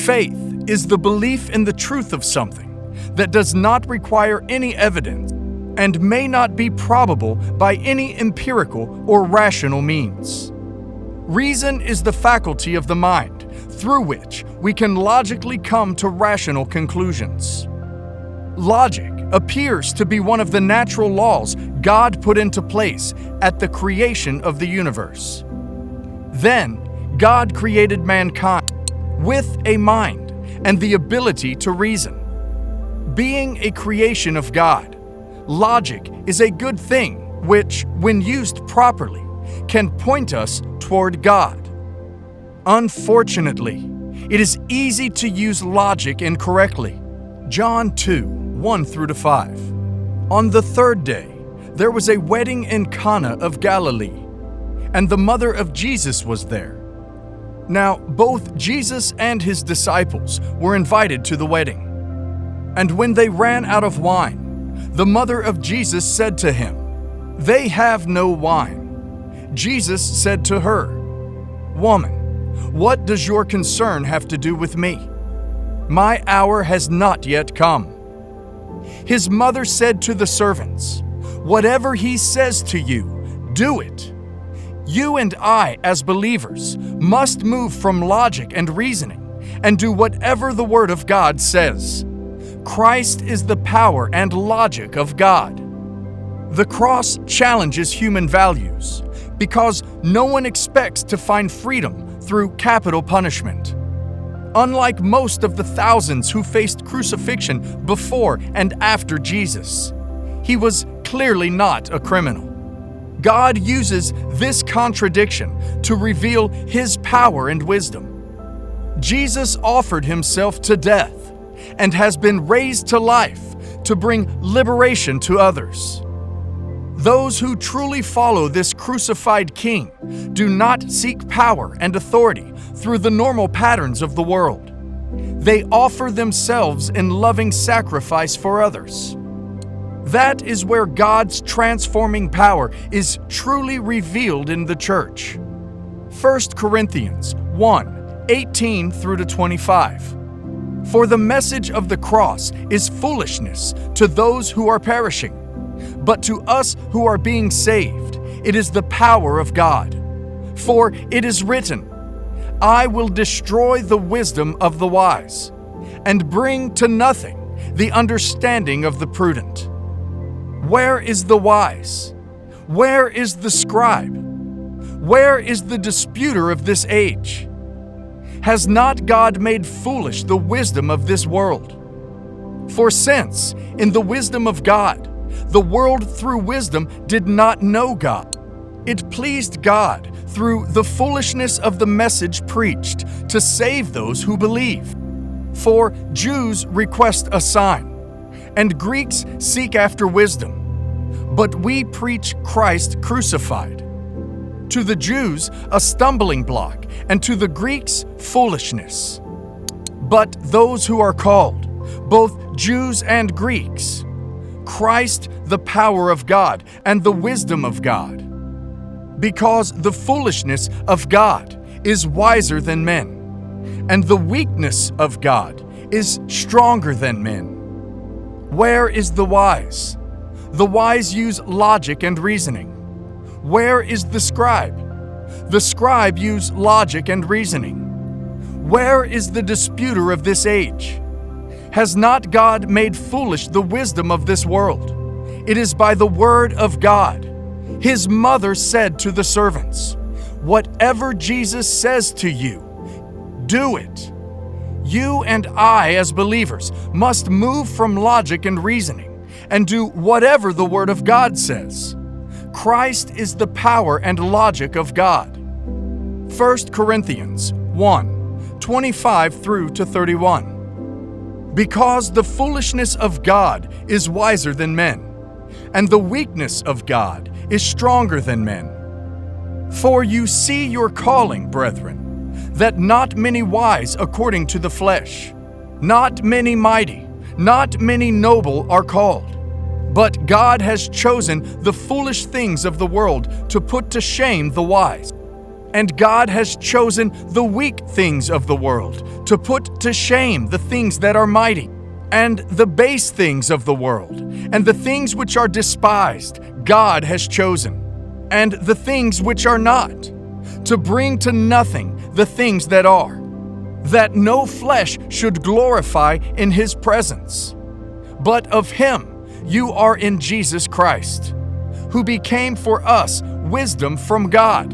Faith is the belief in the truth of something that does not require any evidence and may not be probable by any empirical or rational means. Reason is the faculty of the mind through which we can logically come to rational conclusions. Logic appears to be one of the natural laws God put into place at the creation of the universe. Then, God created mankind with a mind and the ability to reason. Being a creation of God, logic is a good thing which, when used properly, can point us toward God. Unfortunately, it is easy to use logic incorrectly. John 2, 1-5. On the third day, there was a wedding in Cana of Galilee, and the mother of Jesus was there. Now, both Jesus and his disciples were invited to the wedding. And when they ran out of wine, the mother of Jesus said to him, "They have no wine." Jesus said to her, "Woman, what does your concern have to do with me? My hour has not yet come." His mother said to the servants, "Whatever he says to you, do it." You and I, as believers, must move from logic and reasoning and do whatever the Word of God says. Christ is the power and logic of God. The cross challenges human values because no one expects to find freedom through capital punishment. Unlike most of the thousands who faced crucifixion before and after Jesus, he was clearly not a criminal. God uses this contradiction to reveal his power and wisdom. Jesus offered himself to death and has been raised to life to bring liberation to others. Those who truly follow this crucified King do not seek power and authority through the normal patterns of the world. They offer themselves in loving sacrifice for others. That is where God's transforming power is truly revealed in the church. 1 Corinthians 1:18-25. For the message of the cross is foolishness to those who are perishing, but to us who are being saved, it is the power of God. For it is written, "I will destroy the wisdom of the wise, and bring to nothing the understanding of the prudent." Where is the wise? Where is the scribe? Where is the disputer of this age? Has not God made foolish the wisdom of this world? For since, in the wisdom of God, the world through wisdom did not know God, it pleased God through the foolishness of the message preached to save those who believe. For Jews request a sign, and Greeks seek after wisdom. But we preach Christ crucified. To the Jews, a stumbling block, and to the Greeks, foolishness. But those who are called, both Jews and Greeks, Christ the power of God and the wisdom of God. Because the foolishness of God is wiser than men, and the weakness of God is stronger than men. Where is the wise? The wise use logic and reasoning. Where is the scribe? The scribe use logic and reasoning. Where is the disputer of this age? Has not God made foolish the wisdom of this world? It is by the word of God. His mother said to the servants, "Whatever Jesus says to you, do it." You and I, as believers, must move from logic and reasoning and do whatever the Word of God says. Christ is the power and logic of God. 1 Corinthians 1:25-31. Because the foolishness of God is wiser than men, and the weakness of God is stronger than men. For you see your calling, brethren, that not many wise according to the flesh, not many mighty, not many noble are called. But God has chosen the foolish things of the world to put to shame the wise. And God has chosen the weak things of the world to put to shame the things that are mighty, and the base things of the world, and the things which are despised, God has chosen, and the things which are not, to bring to nothing the things that are, that no flesh should glorify in His presence. But of Him you are in Jesus Christ, who became for us wisdom from God,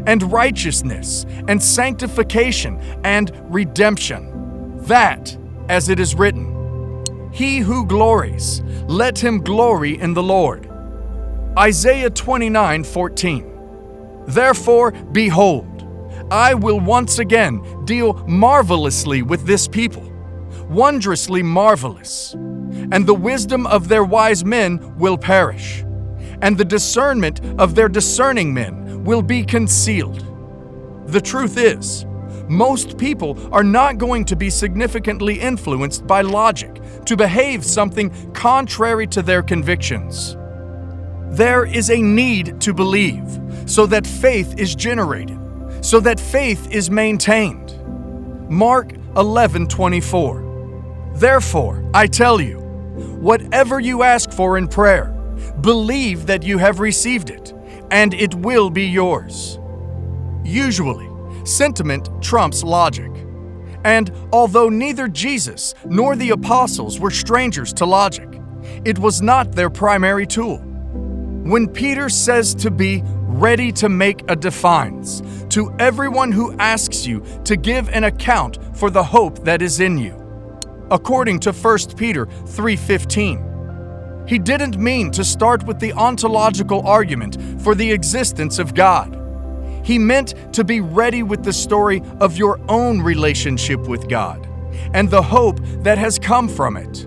and righteousness, and sanctification, and redemption, that, as it is written, He who glories, let him glory in the Lord. Isaiah 29:14. Therefore, behold, I will once again deal marvelously with this people, wondrously marvelous. And the wisdom of their wise men will perish, and the discernment of their discerning men will be concealed. The truth is, most people are not going to be significantly influenced by logic to behave something contrary to their convictions. There is a need to believe, so that faith is generated, so that faith is maintained. Mark 11:24. Therefore, I tell you, whatever you ask for in prayer, believe that you have received it, and it will be yours. Usually, sentiment trumps logic. And although neither Jesus nor the apostles were strangers to logic, it was not their primary tool. When Peter says to be ready to make a defense to everyone who asks you to give an account for the hope that is in you, according to 1 Peter 3:15, he didn't mean to start with the ontological argument for the existence of God. He meant to be ready with the story of your own relationship with God and the hope that has come from it.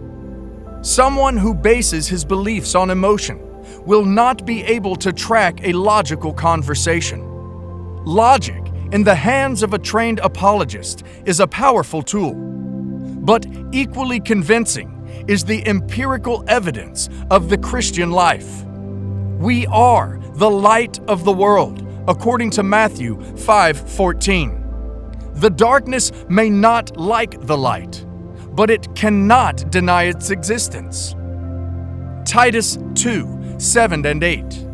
Someone who bases his beliefs on emotion will not be able to track a logical conversation. Logic, in the hands of a trained apologist, is a powerful tool, but equally convincing is the empirical evidence of the Christian life. We are the light of the world, according to Matthew 5:14. The darkness may not like the light, but it cannot deny its existence. Titus 2:7 and 8.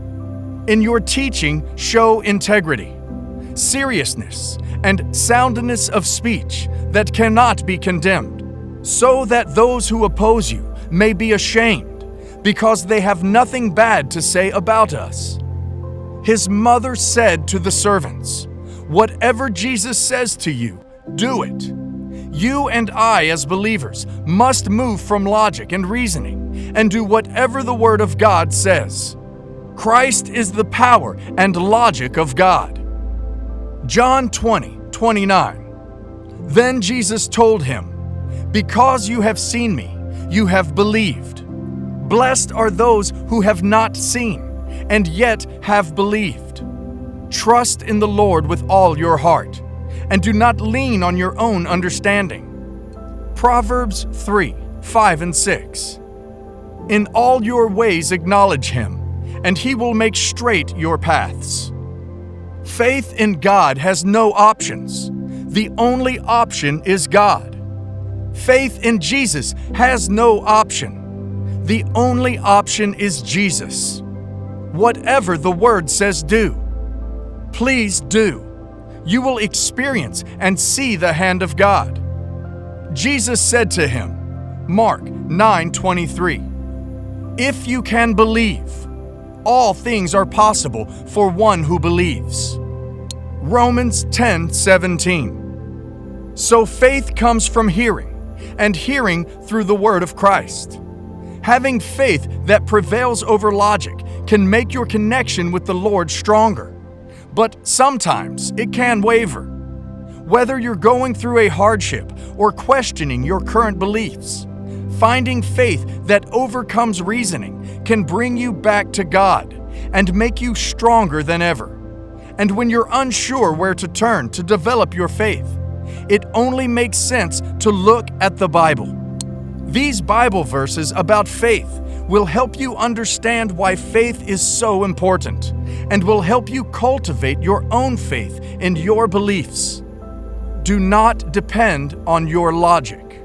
In your teaching, show integrity, seriousness, and soundness of speech that cannot be condemned, so that those who oppose you may be ashamed, because they have nothing bad to say about us. His mother said to the servants, "Whatever Jesus says to you, do it." You and I, as believers, must move from logic and reasoning and do whatever the Word of God says. Christ is the power and logic of God. John 20:29. Then Jesus told him, "Because you have seen me, you have believed. Blessed are those who have not seen, and yet have believed. Trust in the Lord with all your heart, and do not lean on your own understanding." Proverbs 3:5 and 6. In all your ways acknowledge Him, and He will make straight your paths. Faith in God has no options. The only option is God. Faith in Jesus has no option. The only option is Jesus. Whatever the Word says do, please do. You will experience and see the hand of God. Jesus said to him, Mark 9:23, "If you can believe, all things are possible for one who believes." Romans 10:17. So faith comes from hearing, and hearing through the word of Christ. Having faith that prevails over logic can make your connection with the Lord stronger, but sometimes it can waver. Whether you're going through a hardship or questioning your current beliefs, finding faith that overcomes reasoning can bring you back to God and make you stronger than ever. And when you're unsure where to turn to develop your faith, it only makes sense to look at the Bible. These Bible verses about faith will help you understand why faith is so important and will help you cultivate your own faith in your beliefs. Do not depend on your logic.